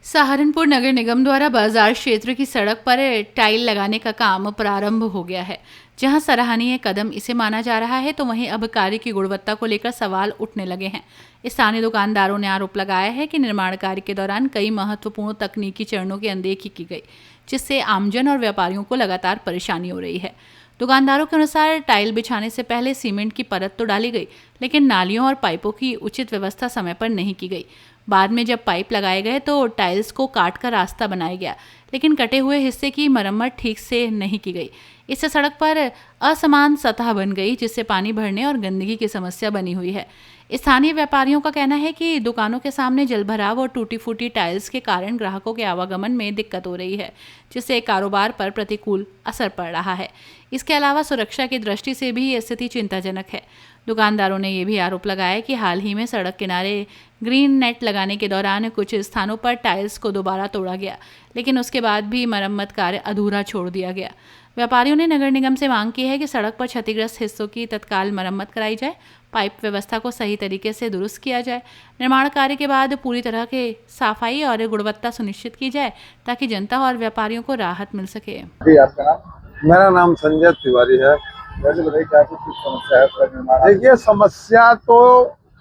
सहारनपुर नगर निगम द्वारा बाजार क्षेत्र की सड़क पर टाइल लगाने का काम प्रारंभ हो गया है। जहां सराहनीय कदम इसे माना जा रहा है, तो वहीं अब कार्य की गुणवत्ता को लेकर सवाल उठने लगे हैं। स्थानीय दुकानदारों ने आरोप लगाया है कि निर्माण कार्य के दौरान कई महत्वपूर्ण तकनीकी चरणों की अनदेखी की गई, जिससे आमजन और व्यापारियों को लगातार परेशानी हो रही है। दुकानदारों के अनुसार टाइल बिछाने से पहले सीमेंट की परत तो डाली गई, लेकिन नालियों और पाइपों की उचित व्यवस्था समय पर नहीं की गई। बाद में जब पाइप लगाए गए तो टाइल्स को काट कर रास्ता बनाया गया, लेकिन कटे हुए हिस्से की मरम्मत ठीक से नहीं की गई। इससे सड़क पर असमान सतह बन गई, जिससे पानी भरने और गंदगी की समस्या बनी हुई है। स्थानीय व्यापारियों का कहना है कि दुकानों के सामने जलभराव और टूटी फूटी टाइल्स के कारण ग्राहकों के आवागमन में दिक्कत हो रही है, जिससे कारोबार पर प्रतिकूल असर पड़ रहा है। इसके अलावा सुरक्षा की दृष्टि से भी ये स्थिति चिंताजनक है। दुकानदारों ने यह भी आरोप लगाया कि हाल ही में सड़क किनारे ग्रीन नेट लगाने के दौरान कुछ स्थानों पर टाइल्स को दोबारा तोड़ा गया, लेकिन उसके बाद भी मरम्मत कार्य अधूरा छोड़ दिया गया। व्यापारियों ने नगर निगम से मांग की है कि सड़क पर क्षतिग्रस्त हिस्सों की तत्काल मरम्मत कराई जाए, पाइप व्यवस्था को सही तरीके से दुरुस्त किया जाए, निर्माण कार्य के बाद पूरी तरह के सफाई और गुणवत्ता सुनिश्चित की जाए, ताकि जनता और व्यापारियों को राहत मिल सके। आपका नाम? मेरा नाम संजय तिवारी है। वैसे बताइए क्या कुछ समस्या है सड़क निर्माण? देखिए, समस्या तो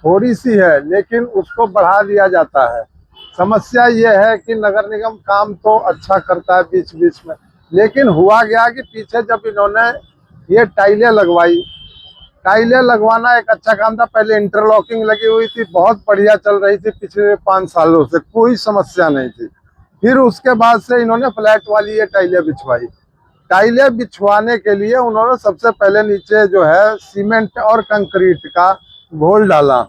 थोड़ी सी है, लेकिन उसको बढ़ा दिया जाता है। समस्या ये है कि नगर निगम काम तो अच्छा करता है बीच बीच में, लेकिन हुआ गया कि पीछे जब इन्होंने ये टाइलें लगवाई, टाइलें लगवाना एक अच्छा काम था। पहले इंटरलॉकिंग लगी हुई थी, बहुत बढ़िया चल रही थी, पिछले 5 सालों से कोई समस्या नहीं थी। फिर उसके बाद से इन्होंने फ्लैट वाली ये टाइलें बिछवाई। टाइलें बिछवाने के लिए उन्होंने सबसे पहले नीचे जो है सीमेंट और कंक्रीट का घोल डाला।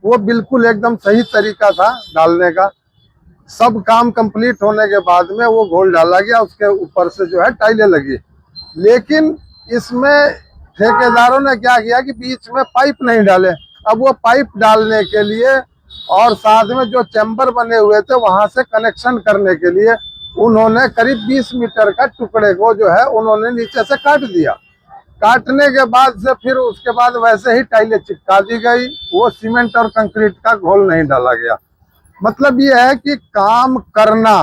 वो बिल्कुल एकदम सही तरीका था डालने का। सब काम कंप्लीट होने के बाद में वो घोल डाला गया, उसके ऊपर से जो है टाइलें लगी। लेकिन इसमें ठेकेदारों ने क्या किया कि बीच में पाइप नहीं डाले। अब वो पाइप डालने के लिए और साथ में जो चैम्बर बने हुए थे वहां से कनेक्शन करने के लिए उन्होंने करीब 20 मीटर का टुकड़े को जो है उन्होंने नीचे से काट दिया। काटने के बाद से फिर उसके बाद वैसे ही टाइलें चिपका दी गई। वो सीमेंट और कंक्रीट का घोल नहीं डाला गया। मतलब ये है कि काम करना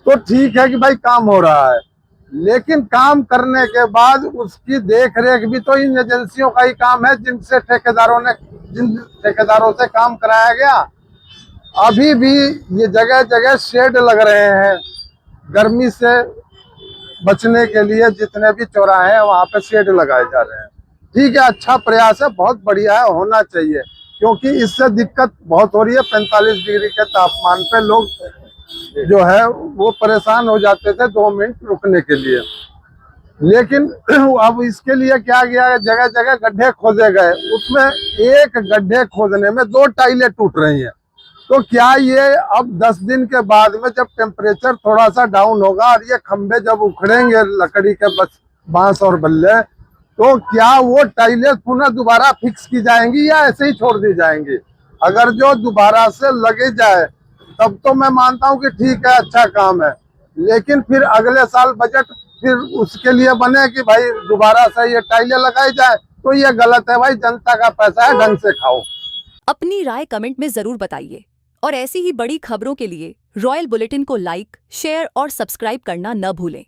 तो ठीक है कि भाई काम हो रहा है, लेकिन काम करने के बाद उसकी देख रेख भी तो इन एजेंसियों का ही काम है, जिन ठेकेदारों से काम कराया गया। अभी भी ये जगह जगह शेड लग रहे हैं गर्मी से बचने के लिए। जितने भी चौराहे हैं वहां पे शेड लगाए जा रहे हैं। ठीक है, अच्छा प्रयास है, बहुत बढ़िया है, होना चाहिए, क्योंकि इससे दिक्कत बहुत हो रही है। 45 डिग्री के तापमान पे लोग जो है वो परेशान हो जाते थे 2 मिनट रुकने के लिए। लेकिन अब इसके लिए क्या किया, जगह जगह गड्ढे खोदे गए। उसमें एक गड्ढे खोदने में 2 टाइलें टूट रही हैं। तो क्या ये अब 10 दिन के बाद में जब टेम्परेचर थोड़ा सा डाउन होगा और ये खंभे जब उखड़ेंगे लकड़ी के बांस और बल्ले, तो क्या वो टाइलें पुनः दोबारा फिक्स की जाएंगी या ऐसे ही छोड़ दी जाएंगी? अगर जो दोबारा से लगे जाए तब तो मैं मानता हूँ कि ठीक है, अच्छा काम है। लेकिन फिर अगले साल बजट फिर उसके लिए बने कि भाई दोबारा से ये टाइलें लगाई जाए, तो ये गलत है। भाई, जनता का पैसा है, ढंग से खाओ। अपनी राय कमेंट में जरूर बताइए और ऐसी ही बड़ी खबरों के लिए रॉयल बुलेटिन को लाइक, शेयर और सब्सक्राइब करना न भूलें।